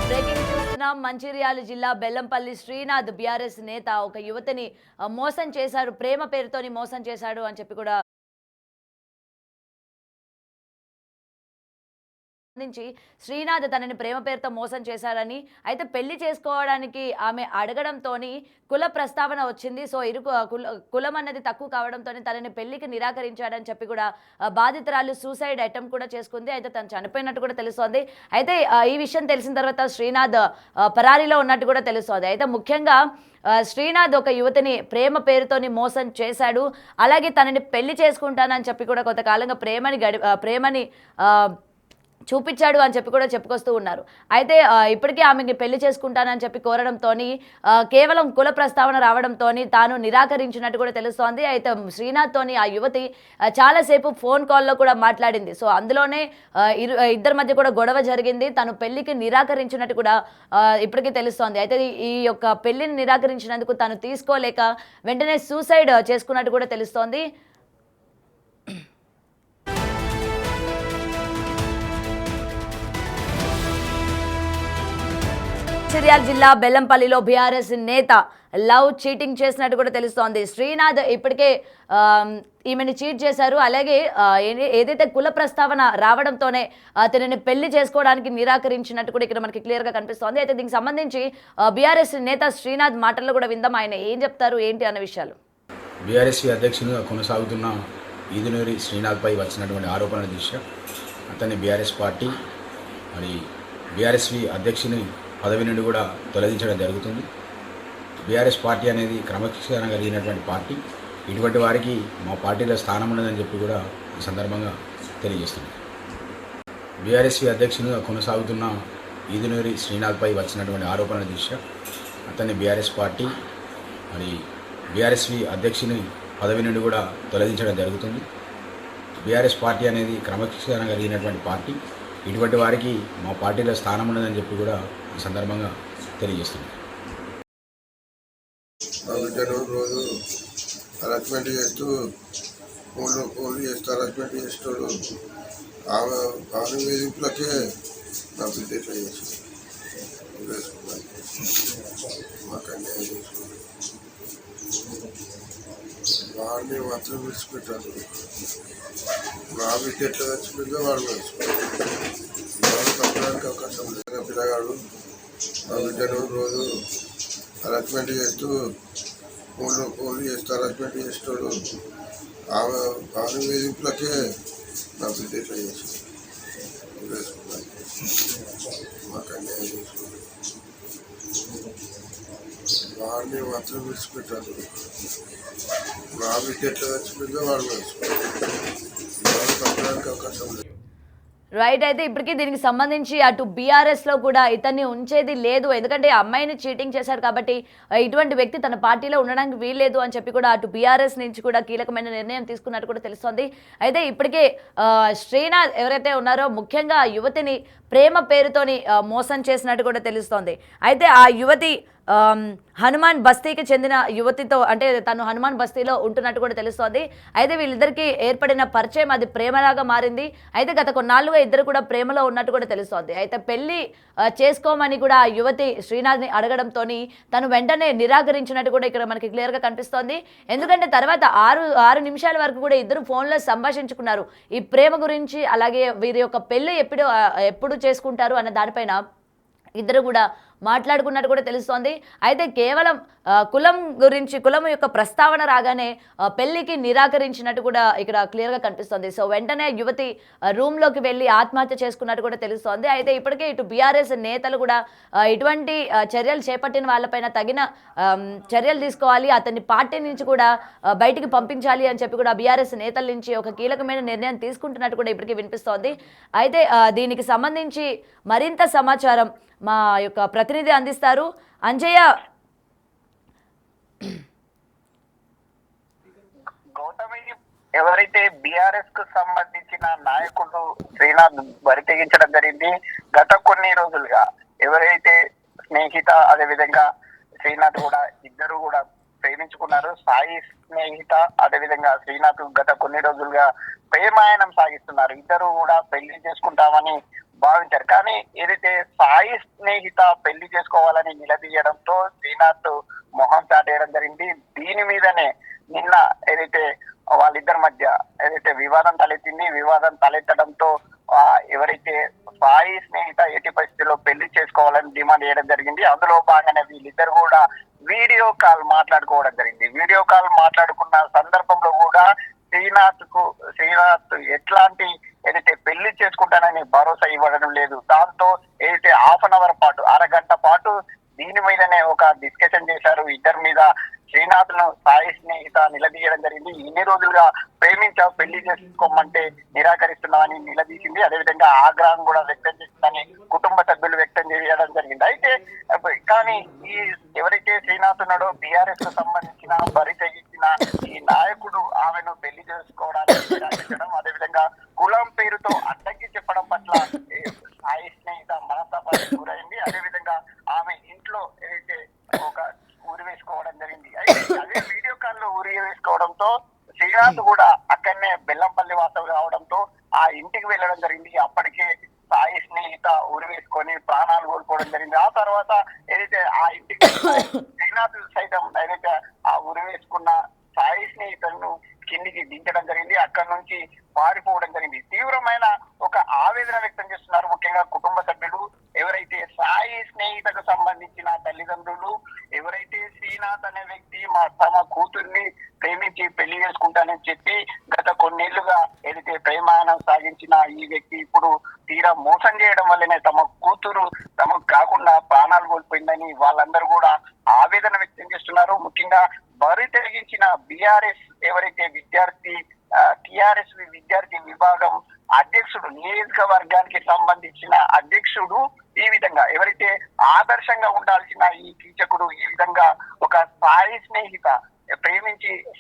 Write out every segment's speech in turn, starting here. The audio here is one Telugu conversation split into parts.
బ్రేకింగ్ చూస్తున్నాం. మంచిర్యాల జిల్లా బెల్లంపల్లి శ్రీనాథ్ బీఆర్ఎస్ నేత ఒక యువతిని మోసం చేశాడు, ప్రేమ పేరుతోని మోసం చేశాడు అని చెప్పి కూడా నుంచి శ్రీనాథ్ తనని ప్రేమ పేరుతో మోసం చేశారని, అయితే పెళ్లి చేసుకోవడానికి ఆమె అడగడంతోని కుల ప్రస్తావన వచ్చింది. సో కులం అన్నది తక్కువ కావడంతో తనని పెళ్లికి నిరాకరించాడని చెప్పి కూడా బాధితురాలు సూసైడ్ అటెంప్ట్ కూడా చేసుకుంది. అయితే తను చనిపోయినట్టు కూడా తెలుస్తోంది. అయితే ఈ విషయం తెలిసిన తర్వాత శ్రీనాథ్ పరారీలో ఉన్నట్టు కూడా తెలుస్తోంది. అయితే ముఖ్యంగా శ్రీనాథ్ ఒక యువతిని ప్రేమ పేరుతోని మోసం చేశాడు. అలాగే తనని పెళ్లి చేసుకుంటానని చెప్పి కూడా కొంతకాలంగా ప్రేమని చూపించాడు అని చెప్పి కూడా చెప్పుకొస్తూ ఉన్నారు. అయితే ఇప్పటికీ ఆమెకి పెళ్లి చేసుకుంటానని చెప్పి కోరడంతో కేవలం కుల ప్రస్తావన రావడంతో తాను నిరాకరించినట్టు కూడా తెలుస్తోంది. అయితే శ్రీనాథ్తోని ఆ యువతి చాలాసేపు ఫోన్ కాల్లో కూడా మాట్లాడింది. సో అందులోనే ఇద్దరి మధ్య కూడా గొడవ జరిగింది. తను పెళ్లికి నిరాకరించినట్టు కూడా ఇప్పటికీ తెలుస్తోంది. అయితే ఈ యొక్క పెళ్లిని నిరాకరించినందుకు తను తీసుకోలేక వెంటనే సూసైడ్ చేసుకున్నట్టు కూడా తెలుస్తోంది. మంచిర్యాల జిల్లా బెల్లంపల్లిలో బీఆర్ఎస్ నేత లవ్ చీటింగ్ చేసినట్టు కూడా తెలుస్తోంది. శ్రీనాథ్ ఇప్పటికే ఈమెను చీట్ చేశారు. అలాగే ఏదైతే కుల ప్రస్తావన రావడంతోనే తనని పెళ్లి చేసుకోవడానికి నిరాకరించినట్టు కూడా ఇక్కడ మనకి క్లియర్గా కనిపిస్తోంది. అయితే దీనికి సంబంధించి బీఆర్ఎస్ నేత శ్రీనాథ్ మాటల్లో కూడా విందాం, ఆయన ఏం చెప్తారు ఏంటి అన్న విషయాలు. బీఆర్ఎస్ అధ్యక్షునిగా కొనసాగుతున్న ఈదునూరి శ్రీనాథ్పై వచ్చినటువంటి ఆరోపణల దృష్ట్యా అతన్ని బీఆర్ఎస్ పార్టీ మరి బీఆర్ఎస్వి అధ్యక్షుని పదవి నుండి కూడా తొలగించడం జరుగుతుంది. బీఆర్ఎస్ పార్టీ అనేది క్రమశిక్షణ కలిగినటువంటి పార్టీ. ఇటువంటి వారికి మా పార్టీలో స్థానం ఉన్నదని చెప్పి కూడా ఈ సందర్భంగా తెలియజేస్తుంది. బీఆర్ఎస్వి అధ్యక్షునిగా కొనసాగుతున్న ఈదునూరి శ్రీనాథ్పై వచ్చినటువంటి ఆరోపణల దృష్ట్యా అతన్ని బీఆర్ఎస్ పార్టీ మరి బీఆర్ఎస్వి అధ్యక్షుని పదవి నుండి కూడా తొలగించడం జరుగుతుంది. బీఆర్ఎస్ పార్టీ అనేది క్రమశిక్షణ కలిగినటువంటి పార్టీ. ఇటువంటి వారికి మా పార్టీలో స్థానం ఉన్నదని చెప్పి కూడా ఈ సందర్భంగా తెలియజేస్తుంది. రోజు హరాస్మెంట్ చేస్తూ ఫోన్లు చేస్తూ హరాస్మెంట్ చేస్తాడు. ఆమె వేధింపులకే నా బిడ్డ ఇట్లా చేసి మాకు అన్యాయం చేసుకున్నాను. వాడిని మాత్రం విడిచిపెట్టాను. నా బిడ్డ ఎట్లా చచ్చిపోయిందో వాడు వేసుకున్నాడు. వాడు తప్పడానికి అవకాశం లేదు. పిల్లగాడు మా బిడ్డను రోజు హరాస్మెంట్ చేస్తూ ఫోన్లు చేస్తూ హరాస్మెంట్ చేస్తాడు. ఆమె వేధింపులకే నా బిడ్డ ఇట్లా చేసి వేసుకున్నాను. మాకు అన్యాయం చేసుకున్నాను. వాడిని మాత్రం విడిచిపెట్టాను. నా బిడ్డ ఎట్లా చచ్చిపోయిందో వాడు వేసుకున్నాడు. వాడు తప్పడానికి అవకాశం లేదు. రైట్. అయితే ఇప్పటికీ దీనికి సంబంధించి అటు బీఆర్ఎస్లో కూడా ఇతన్ని ఉంచేది లేదు. ఎందుకంటే అమ్మాయిని చీటింగ్ చేశారు కాబట్టి ఇటువంటి వ్యక్తి తన పార్టీలో ఉండడానికి వీల్లేదు అని చెప్పి కూడా అటు బీఆర్ఎస్ నుంచి కూడా కీలకమైన నిర్ణయం తీసుకున్నట్టు కూడా తెలుస్తోంది. అయితే ఇప్పటికే శ్రీనాథ్ ఎవరైతే ఉన్నారో ముఖ్యంగా యువతిని ప్రేమ పేరుతోని మోసం చేసినట్టు కూడా తెలుస్తోంది. అయితే ఆ యువతి హనుమాన్ బస్తీకి చెందిన యువతితో, అంటే తను హనుమాన్ బస్తీలో ఉంటున్నట్టు కూడా తెలుస్తోంది. అయితే వీళ్ళిద్దరికీ ఏర్పడిన పరిచయం అది ప్రేమలాగా మారింది. అయితే గత కొన్నాళ్ళుగా ఇద్దరు కూడా ప్రేమలో ఉన్నట్టు కూడా తెలుస్తోంది. అయితే పెళ్లి చేసుకోమని కూడా ఆ యువతి శ్రీనాథ్ని అడగడంతో తను వెంటనే నిరాకరించినట్టు కూడా ఇక్కడ మనకి క్లియర్గా కనిపిస్తోంది. ఎందుకంటే తర్వాత ఆరు నిమిషాల వరకు కూడా ఇద్దరు ఫోన్లో సంభాషించుకున్నారు ఈ ప్రేమ గురించి. అలాగే వీరి యొక్క పెళ్లి ఎప్పుడు చేసుకుంటారు అన్న దానిపైన ఇద్దరు కూడా మాట్లాడుకున్నట్టు కూడా తెలుస్తోంది. అయితే కేవలం కులం యొక్క ప్రస్తావన రాగానే పెళ్లికి నిరాకరించినట్టు కూడా ఇక్కడ క్లియర్గా కనిపిస్తోంది. సో వెంటనే యువతి రూమ్లోకి వెళ్ళి ఆత్మహత్య చేసుకున్నట్టు కూడా తెలుస్తోంది. అయితే ఇప్పటికే ఇటు బీఆర్ఎస్ నేతలు కూడా ఇటువంటి చర్యలు చేపట్టిన వాళ్ళపైన తగిన చర్యలు తీసుకోవాలి, అతన్ని పార్టీ నుంచి కూడా బయటికి పంపించాలి అని చెప్పి కూడా బీఆర్ఎస్ నేతల నుంచి ఒక కీలకమైన నిర్ణయం తీసుకుంటున్నట్టు కూడా ఇప్పటికీ వినిపిస్తోంది. అయితే దీనికి సంబంధించి మరింత సమాచారం మా యొక్క ప్రతినిధి అందిస్తారు. అంజయ్య, గౌతమి, ఎవరైతే బీఆర్ఎస్ కు సంబంధించిన నాయకుడు శ్రీనాథ్ బరి తెగించడం జరిగింది. గత కొన్ని రోజులుగా ఎవరైతే స్నేహిత అదేవిధంగా శ్రీనాథ్ కూడా ఇద్దరు కూడా ప్రేమించుకున్నారు. సాయి స్నేహిత అదేవిధంగా శ్రీనాథ్ గత కొన్ని రోజులుగా ప్రేమాయణం సాగిస్తున్నారు. ఇద్దరు కూడా పెళ్లి చేసుకుంటామని భావించారు. కానీ ఏదైతే సాయి స్నేహిత పెళ్లి చేసుకోవాలని నిలదీయడంతో శ్రీనాథ్ మొహం చాటేయడం జరిగింది. దీని మీదనే నిన్న ఏదైతే వాళ్ళిద్దరి మధ్య ఏదైతే వివాదం తలెత్తింది, వివాదం తలెత్తడంతో ఎవరైతే సాయి స్నేహిత ఎట్టి పరిస్థితుల్లో పెళ్లి చేసుకోవాలని డిమాండ్ చేయడం జరిగింది. అందులో భాగంగానే వీళ్ళిద్దరు కూడా వీడియో కాల్ మాట్లాడుకోవడం జరిగింది. వీడియో కాల్ మాట్లాడుకున్న సందర్భంలో కూడా శ్రీనాథ్ ఎట్లాంటి ఏదైతే పెళ్లి చేసుకుంటానని భరోసా ఇవ్వడం లేదు. దాంతో ఏదైతే హాఫ్ అన్ అవర్ పాటు, అరగంట పాటు దీని మీదనే ఒక డిస్కషన్ చేశారు. ఇద్దరి మీద శ్రీనాథ్ ను సాయి స్నేహిత నిలదీయడం జరిగింది. ఇన్ని రోజులుగా ప్రేమించావు, పెళ్లి చేసుకోమంటే నిరాకరిస్తున్నామని నిలదీసింది. అదేవిధంగా ఆగ్రహం కూడా వ్యక్తం చేసిందని కుటుంబ సభ్యులు వ్యక్తం చేయడం జరిగింది. అయితే కానీ ఈ ఎవరైతే శ్రీనాథ్ ఉన్నాడో బీఆర్ఎస్ కు సంబంధించిన బరి తెగించిన ఈ నాయకుడు ఆమెను పెళ్లి చేసుకోవడానికి నిరాకరించడం, అదేవిధంగా కులం పేరుతో అడ్డంకి చెప్పడం పట్ల సాయి స్నేహిత మనస్తాపానికి గురైంది. అదేవిధంగా ఆమె ఇంట్లో ఏదైతే ఒక ఊరి వేసుకోవడం జరిగింది. అయితే అదే వీడియో కాల్ లో ఊరి వేసుకోవడంతో శ్రీనాథ్ కూడా అక్కడనే బెల్లంపల్లి వాసం కావడంతో ఆ ఇంటికి వెళ్ళడం జరిగింది. అప్పటికే సాయి స్నేహిత ఊరి వేసుకొని ప్రాణాలు కోల్పోవడం జరిగింది. ఆ తర్వాత ఏదైతే ఆ ఇంటికి శ్రీనాథ్ సైతం ఏదైతే ఆ ఊరి వేసుకున్న సాయి స్నేహితులను కిందికి దించడం జరిగింది. అక్కడి నుంచి పారిపోవడం జరిగింది. తీవ్రమైన ఒక ఆవేదన వ్యక్తం చేస్తున్నారు ముఖ్యంగా కుటుంబ సభ్యులు. ఎవరైతే సాయి స్నేహితకు సంబంధించిన తల్లిదండ్రులు, ఎవరైతే శ్రీనాథ్ అనే వ్యక్తి తమ కూతుర్ని ప్రేమించి పెళ్లి చేసుకుంటానని చెప్పి గత కొన్నేళ్లుగా ఏదైతే ప్రేమాయణం సాగించిన ఈ వ్యక్తి ఇప్పుడు తీరా మోసం చేయడం వల్లనే తమ కూతురు తమకు కాకుండా ప్రాణాలు కోల్పోయిందని వాళ్ళందరూ కూడా ఆవేదన వ్యక్తం చేస్తున్నారు. ముఖ్యంగా బరి తెగించిన బీఆర్ఎస్ ఎవరైతే విద్యార్థి టిఆర్ఎస్ విద్యార్థి విభాగం అధ్యక్షుడు, నియోజకవర్గానికి సంబంధించిన అధ్యక్షుడు ఈ విధంగా ఎవరైతే ఆదర్శంగా ఉండాల్సిన ఈ కీచకుడు ఈ విధంగా ఒక సాయి స్నేహిత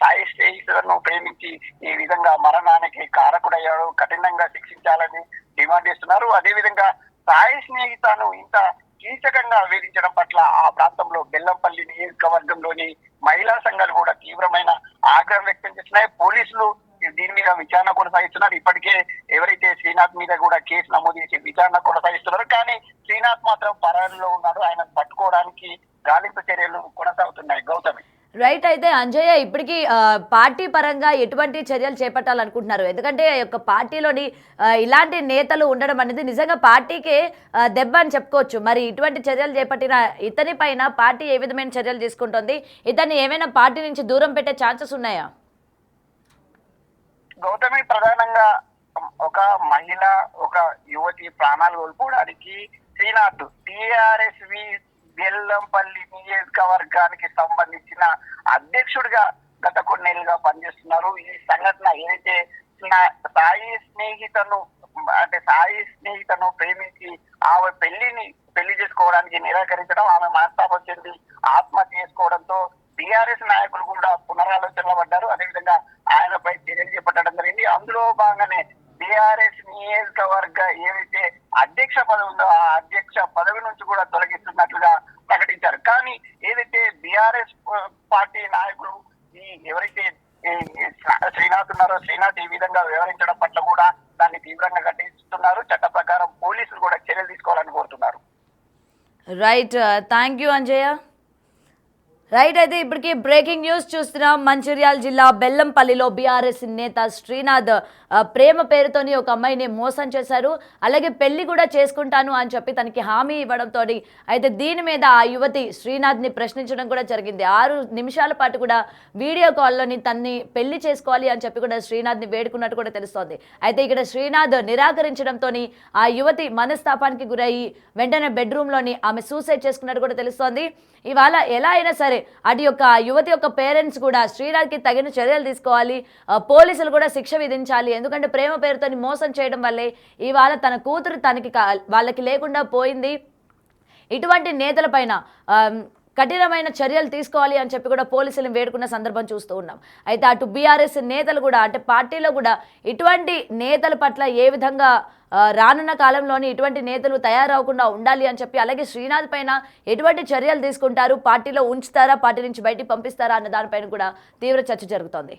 సాయి స్నేహితులను ప్రేమించి ఈ విధంగా మరణానికి కారకుడయ్యాడు. కఠినంగా శిక్షించాలని డిమాండ్ చేస్తున్నారు. అదేవిధంగా సాయి స్నేహితను ఇంత కీచకంగా వేధించడం పట్ల ఆ ప్రాంతంలో బెల్లంపల్లి నియోజకవర్గంలోని మహిళా సంఘాలు కూడా తీవ్రమైన ఆగ్రహం వ్యక్తం చేస్తున్నాయి. పోలీసులు దీని మీద విచారణ కొనసాగిస్తున్నారు. ఇప్పటికే ఎవరైతే శ్రీనాథ్ మీద కూడా కేసు నమోదు చేసి విచారణ కొనసాగిస్తున్నారు. కానీ శ్రీనాథ్ మాత్రం పరారీలో ఉన్నాడు. ఆయన పట్టుకోవడానికి గాలింపు చర్యలు కొనసాగుతున్నాయి. గౌతమి. రైట్. అయితే అంజయ్య, ఇప్పటికీ పార్టీ పరంగా ఎటువంటి చర్యలు చేపట్టాలనుకుంటున్నారు? ఎందుకంటే యొక్క పార్టీలోని ఇలాంటి నేతలు ఉండడం అనేది నిజంగా పార్టీకే దెబ్బ అని చెప్పుకోవచ్చు. మరి ఇటువంటి చర్యలు చేపట్టిన ఇతని పైన పార్టీ ఏ విధమైన చర్యలు తీసుకుంటుంది? ఇతన్ని ఏమైనా పార్టీ నుంచి దూరం పెట్టే ఛాన్సెస్ ఉన్నాయా? గౌతమి, ప్రధానంగా ఒక మహిళ, ఒక యువతి ప్రాణాలు కోల్పోవడానికి శ్రీనాథ్ టిఆర్ఎస్ బెల్లంపల్లి నియోజకవర్గానికి సంబంధించిన అధ్యక్షుడిగా గత కొన్నేళ్లుగా పనిచేస్తున్నారు. ఈ సంఘటన ఏదైతే సాయి స్నేహితను ప్రేమించి ఆమె పెళ్లి చేసుకోవడానికి నిరాకరించడం, ఆమె మనస్తాపం చెంది ఆత్మహత్య చేసుకోవడంతో టిఆర్ఎస్ నాయకులు కూడా పునరాలోచనలో పడ్డారు. అదేవిధంగా ఆయనపై చర్యలు చేపట్టడం జరిగింది. అందులో భాగంగానే బీఆర్ఎస్ నియోజకవర్గ ఏదైతే అధ్యక్ష పదవి ఉందో ఆ అధ్యక్ష పదవి నుంచి కూడా తొలగిస్తున్నట్లుగా ప్రకటించారు. కానీ ఏదైతే బీఆర్ఎస్ పార్టీ నాయకులు ఎవరైతే శ్రీనాథ్ ఉన్నారో శ్రీనాథ్ ఈ విధంగా వ్యవహరించడం పట్ల కూడా దాన్ని తీవ్రంగా ఖండిస్తున్నారు. చట్ట ప్రకారం పోలీసులు కూడా చర్యలు తీసుకోవాలని కోరుతున్నారు. Right. Thank you Anjaiah. Right. అయితే ఇప్పటికీ బ్రేకింగ్ న్యూస్ చూస్తున్నాం. మంచిర్యాల జిల్లా బెల్లంపల్లిలో బీఆర్ఎస్ నేత శ్రీనాథ్ ప్రేమ పేరుతోని ఒక అమ్మాయిని మోసం చేశారు. అలాగే పెళ్లి కూడా చేసుకుంటాను అని చెప్పి తనకి హామీ ఇవ్వడంతో అయితే దీని మీద ఆ యువతి శ్రీనాథ్ని ప్రశ్నించడం కూడా జరిగింది. 6 నిమిషాల పాటు కూడా వీడియో కాల్లోని తన్ని పెళ్లి చేసుకోవాలి అని చెప్పి కూడా శ్రీనాథ్ని వేడుకున్నట్టు కూడా తెలుస్తోంది. అయితే ఇక్కడ శ్రీనాథ్ నిరాకరించడంతో ఆ యువతి మనస్తాపానికి గురయ్యి వెంటనే బెడ్రూమ్లోని ఆమె సూసైడ్ చేసుకున్నట్టు కూడా తెలుస్తోంది. ఇవాళ ఎలా అయినా సరే అటు యొక్క యువతి యొక్క పేరెంట్స్ కూడా శ్రీనాథ్కి తగిన చర్యలు తీసుకోవాలి, పోలీసులు కూడా శిక్ష విధించాలి. ఎందుకంటే ప్రేమ పేరుతో మోసం చేయడం వల్లే ఇవాళ తన కూతురు వాళ్ళకి లేకుండా పోయింది. ఇటువంటి నేతలపైన కఠినమైన చర్యలు తీసుకోవాలి అని చెప్పి కూడా పోలీసులను వేడుకున్న సందర్భం చూస్తూ ఉన్నాం. అయితే అటు బీఆర్ఎస్ నేతలు కూడా అంటే పార్టీలో కూడా ఇటువంటి నేతల పట్ల ఏ విధంగా రానున్న కాలంలోని ఇటువంటి నేతలు తయారవకుండా ఉండాలి అని చెప్పి, అలాగే శ్రీనాథ్ పైన ఎటువంటి చర్యలు తీసుకుంటారు, పార్టీలో ఉంచుతారా, పార్టీ నుంచి బయటికి పంపిస్తారా అన్న దానిపైన కూడా తీవ్ర చర్చ జరుగుతోంది.